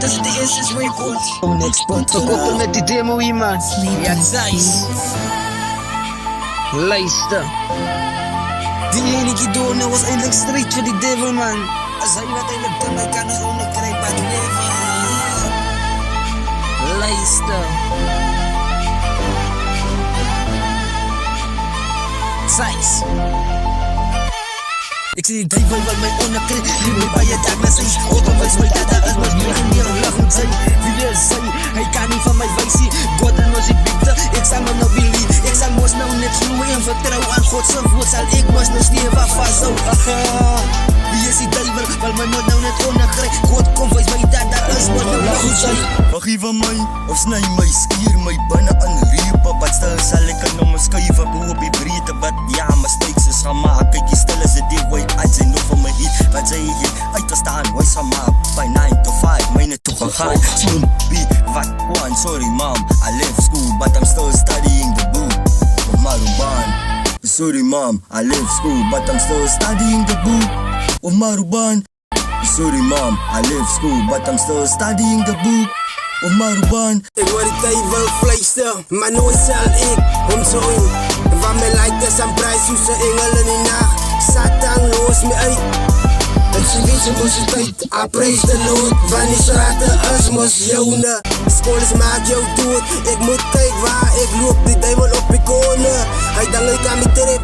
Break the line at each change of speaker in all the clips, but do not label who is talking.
tussen de eerste records.
Onexpert gekoppeld met die demo iemand.
Ja, Thijs.
Luister. Die enige doorne was eindelijk strijd voor die devil man.
Als hij wat hij lukt, dan kan hij onderkrijgen bij het leven.
Luister.
Thijs. Ik zie die duivel wat mij onderkrijgt. Die mij bij je dag naar zijn. Open was mij dat als was meer en meer lachend zijn. Wie wil zijn, hij kan niet van mij wijzen. God en was ik bitter, ik zal me nou believe. Ik zal moest nou net gloeien en vertrouwen aan God zijn woord. Zal ik moest nou steven vast zo. Wie is die duivel, wat mij moet nou net onderkrijgt. God kom wijs mij dat als was nou lachend zijn.
Wacht even mij, of snij mij, skier mij bijna aan riepen. Wat stel zal ik aan om een schuiven, hoe op die breedte. Wat ja, mijn steeks is gaan maken. Kijk je stel as die way uit zijn nog van mijn hit. Wat zei je uit te staan, wij gaan maken. Bij 9 to 5, mijne toe gegaan. Soon be, what one, sorry mom. I left school, but I'm still studying the book of Maruban. Sorry mom, I left school, but I'm still studying the book of Maruban. Sorry mom, I left school, but I'm still studying the book of Maruban.
Ik word die duivel vleester, maar nooit zal ik omzooien. Van mij lijkt het aan prijs, hoe ze engelen in nacht. Satan los me uit. Het is niet zo'n boze tijd, I praise the Lord. Van die straten als miljoenen. School is maakt jou dood. Ik moet kijken waar ik loop, die duivel op iconen. Hij dan leuk aan mijn trip.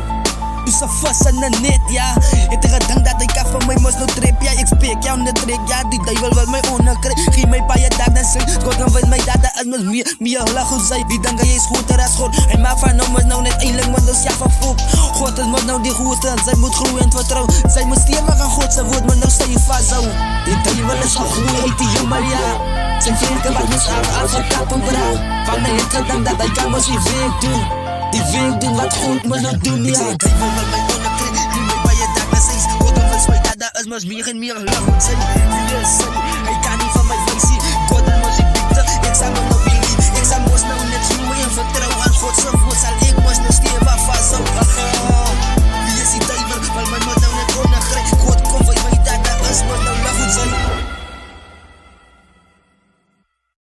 U zo vast aan de net, ja. Het is gedankt dat ik af van mij moest nou trip, ja. Ik spreek jou in de trek, ja. Die duivel wil mij onderkrijgen. Geef mij bij je dag dan zin. God dan weet mij dat als me meer lachen zijn. Die dan ga je schoter als God. Hij maakt van nou nou net eindelijk moet dus ja van voet. God is moet nou die goede. Zij moet groeien en vertrouwen. Zij moet stevig aan God. Zij wordt me nou zij vast zo. Die duivel is gegroeid uit die jongen, ja. Zijn vinken wat moest af van kappen brouw. Van de hit gedankt dat hij kan moest die werk doen. Die werk doen wat goed moet nog doen, ja. Die duivel wil mij onderkrijgen. Die mij bij je dag naar zijn. God dan wil mij dat als me meer en meer lachend zijn. Wie wil zijn, hij kan niet van mij wijzen. God dan was ik bitter, ik zal me nou believe. Ik zal moest nou net gloeien en vertrouwen aan God zijn woord. Zal ik moest nog steven vast zo.